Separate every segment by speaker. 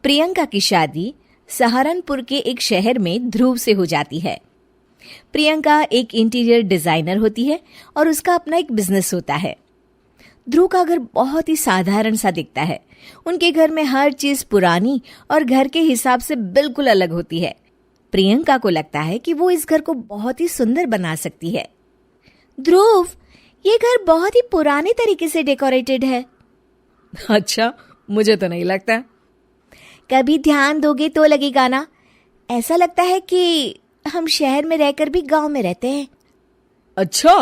Speaker 1: प्रियंका की शादी सहारनपुर के एक शहर में ध्रुव से हो जाती है। प्रियंका एक इंटीरियर डिजाइनर होती है और उसका अपना एक बिजनेस होता है। ध्रुव का घर बहुत ही साधारण सा दिखता है। उनके घर में हर चीज पुरानी और घर के हिसाब से बिल्कुल अलग होती है। प्रियंका को लगता है कि वो इस घर को बहुत ही सुंदर बना सकती है। ध्रुव, ये घर बहुत ही पुराने तरीके से डेकोरेटेड है।
Speaker 2: अच्छा, मुझे तो नहीं लगता।
Speaker 1: कभी ध्यान दोगे तो लगेगा ना। ऐसा लगता है कि हम शहर में रहकर भी गांव में रहते हैं।
Speaker 2: अच्छा,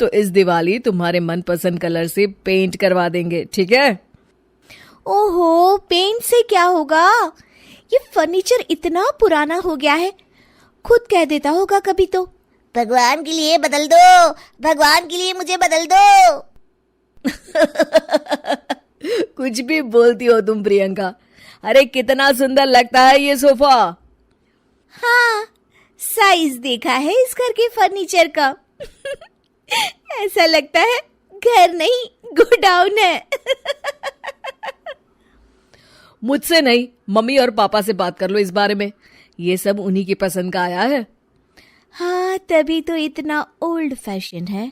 Speaker 2: तो इस दिवाली तुम्हारे मनपसंद कलर से पेंट करवा देंगे, ठीक है?
Speaker 1: ओहो, पेंट से क्या होगा? ये फर्नीचर इतना पुराना हो गया है, खुद कह देता होगा कभी तो,
Speaker 3: भगवान के लिए बदल दो, भगवान के लिए मुझे बदल दो।
Speaker 2: कुछ भी बोलती हो तुम प्रियंका। अरे कितना सुंदर लगता है ये सोफा।
Speaker 1: हाँ, साइज देखा है इस घर के फर्नीचर का। ऐसा लगता है घर नहीं गोडाउन है।
Speaker 2: मुझसे नहीं, मम्मी और पापा से बात कर लो इस बारे में। ये सब उन्हीं की पसंद का आया है।
Speaker 1: हाँ, तभी तो इतना ओल्ड फैशन है।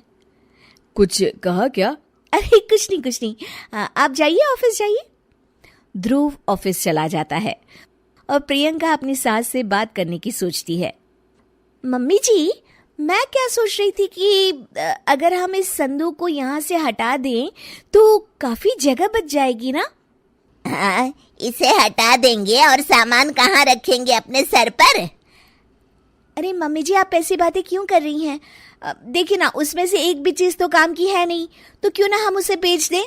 Speaker 2: कुछ कहा क्या?
Speaker 1: अरे कुछ नहीं। आप जाइए, ऑफिस जाइए। ध्रुव ऑफिस चला जाता है और प्रियंका अपनी सास से बात करने की सोचती है। मम्मी जी, मैं क्या सोच रही थी कि अगर हम इस संदूक को यहाँ से हटा दें तो काफी जगह बच जाएगी ना।
Speaker 3: हाँ, इसे हटा देंगे और सामान कहाँ रखेंगे? अपने सर पर?
Speaker 1: अरे मम्मी जी, आप ऐसी बातें क्यों कर रही हैं? देखिए ना, उसमें से एक भी चीज तो काम की है नहीं, तो क्यों ना हम उसे बेच दें।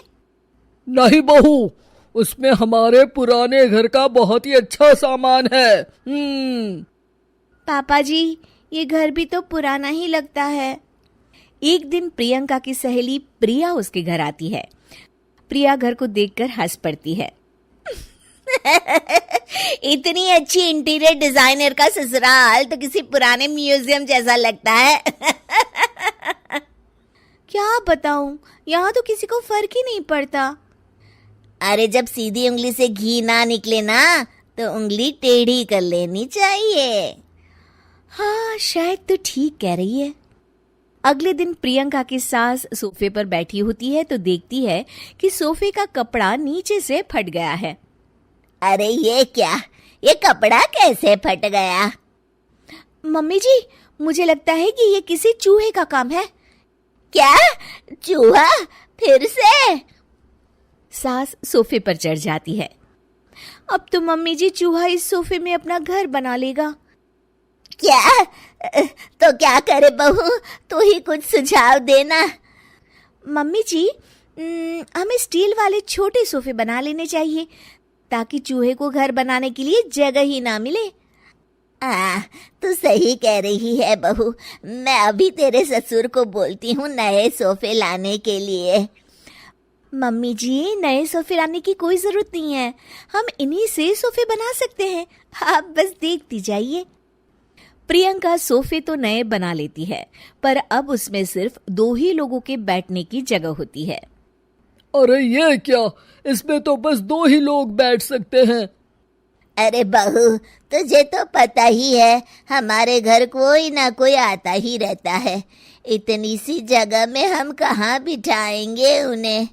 Speaker 2: नहीं बहू, उसमें हमारे पुराने घर का बहुत ही अच्छा सामान है।
Speaker 1: पापा जी, ये घर भी तो पुराना ही लगता है। एक दिन प्रियंका की सहेली प्रिया उसके घर आती है। प्रिया घर को देखकर हंस पड़ती है।
Speaker 3: इतनी अच्छी इंटीरियर डिजाइनर का ससुराल तो किसी पुराने म्यूजियम जैसा लगता है।
Speaker 1: क्या बताऊं, यहाँ तो किसी को फर्क ही नहीं पड़ता।
Speaker 3: अरे जब सीधी उंगली से घी ना निकले ना, तो उंगली टेढ़ी कर लेनी चाहिए।
Speaker 1: हाँ, शायद तो ठीक कह रही है। अगले दिन प्रियंका की सास सोफे पर बैठी होती है तो देखती है कि सोफे का कपड़ा नीचे से फट गया है।
Speaker 3: अरे ये क्या? ये कपड़ा कैसे फट गया?
Speaker 1: मम्मी जी, मुझे लगता है कि ये किसी चूहे का काम है।
Speaker 3: क्या? चूहा? फिर से?
Speaker 1: सास सोफे पर चढ़ जाती है। अब तो मम्मी जी चूहा इस सोफे में अपना घर बना लेगा।
Speaker 3: क्या? तो क्या करे बहू, तू ही कुछ सुझाव देना।
Speaker 1: मम्मी जी, हमें स्टील वाले छोटे सोफे बना लेने चाहिए ताकि चूहे को घर बनाने के लिए जगह ही ना मिले।
Speaker 3: तू सही कह रही है बहू। मैं अभी तेरे ससुर को बोलती हूँ नए सोफे लाने के लिए।
Speaker 1: मम्मी जी, नए सोफे लाने की कोई जरूरत नहीं है, हम इन्हीं से सोफे बना सकते हैं। आप बस देखती जाइए। प्रियंका सोफे तो नए बना लेती है, पर अब उसमें सिर्फ 2 ही लोगों के बैठने की जगह होती है।
Speaker 2: अरे ये क्या? इसमें तो बस 2 ही लोग बैठ सकते हैं।
Speaker 3: अरे बहू, तुझे तो पता ही है हमारे घर कोई ना कोई आता ही रहता है। इतनी सी जगह में हम कहाँ बिठाएंगे उन्हें?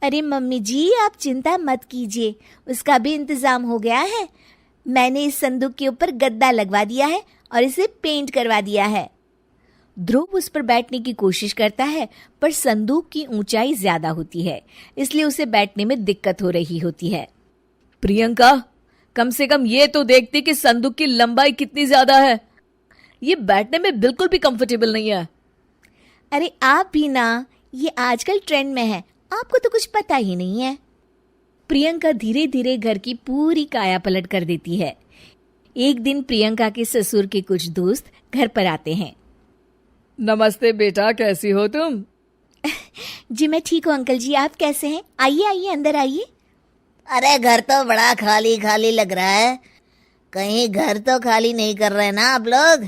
Speaker 1: अरे मम्मी जी, आप चिंता मत कीजिए, उसका भी इंतजाम हो गया है। मैंने इस संदूक के ऊपर गद्दा लगवा दिया है और इसे पेंट करवा दिया है। ध्रुव उस पर बैठने की कोशिश करता है, पर संदूक की ऊंचाई ज्यादा होती है, इसलिए उसे बैठने में दिक्कत हो रही होती है।
Speaker 2: प्रियंका, कम से कम ये तो देखती कि संदूक की लंबाई कितनी ज्यादा है। ये बैठने में बिल्कुल भी कंफर्टेबल नहीं है।
Speaker 1: अरे आप भी ना, ये आजकल ट्रेंड में है, आपको तो कुछ पता ही नहीं है। प्रियंका धीरे धीरे घर की पूरी काया पलट कर देती है। एक दिन प्रियंका के ससुर के कुछ दोस्त घर पर आते हैं।
Speaker 2: नमस्ते बेटा, कैसी हो तुम?
Speaker 1: जी मैं ठीक हूँ अंकल जी, आप कैसे हैं? आइए आइए, अंदर आइए।
Speaker 3: अरे घर तो बड़ा खाली खाली लग रहा है। कहीं घर तो खाली नहीं कर रहे ना आप लोग?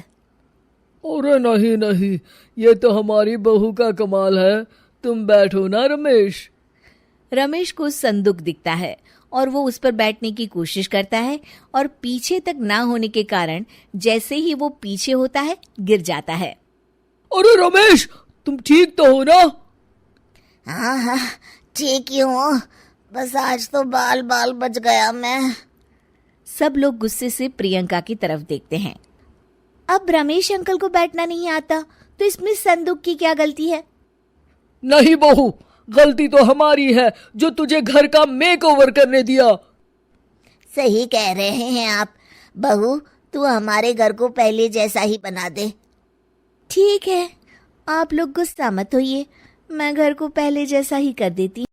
Speaker 2: अरे नहीं, ये तो हमारी बहू का कमाल है। तुम बैठो ना रमेश।
Speaker 1: रमेश को संदूक दिखता है और वो उस पर बैठने की कोशिश करता है और पीछे तक ना होने के कारण जैसे ही वो पीछे होता है गिर जाता है।
Speaker 2: अरे रमेश, तुम ठीक तो हो ना?
Speaker 3: हाँ हाँ, ठीक ही हूँ, बस आज तो बाल बाल बच गया मैं।
Speaker 1: सब लोग गुस्से से प्रियंका की तरफ देखते हैं। अब रमेश अंकल को बैठना नहीं आता तो इसमें संदूक की क्या गलती है?
Speaker 2: नहीं बहू, गलती तो हमारी है जो तुझे घर का मेकओवर करने दिया।
Speaker 3: सही कह रहे हैं आप। बहू, तू हमारे घर को पहले जैसा ही बना दे।
Speaker 1: ठीक है, आप लोग गुस्सा मत होइए, मैं घर को पहले जैसा ही कर देती।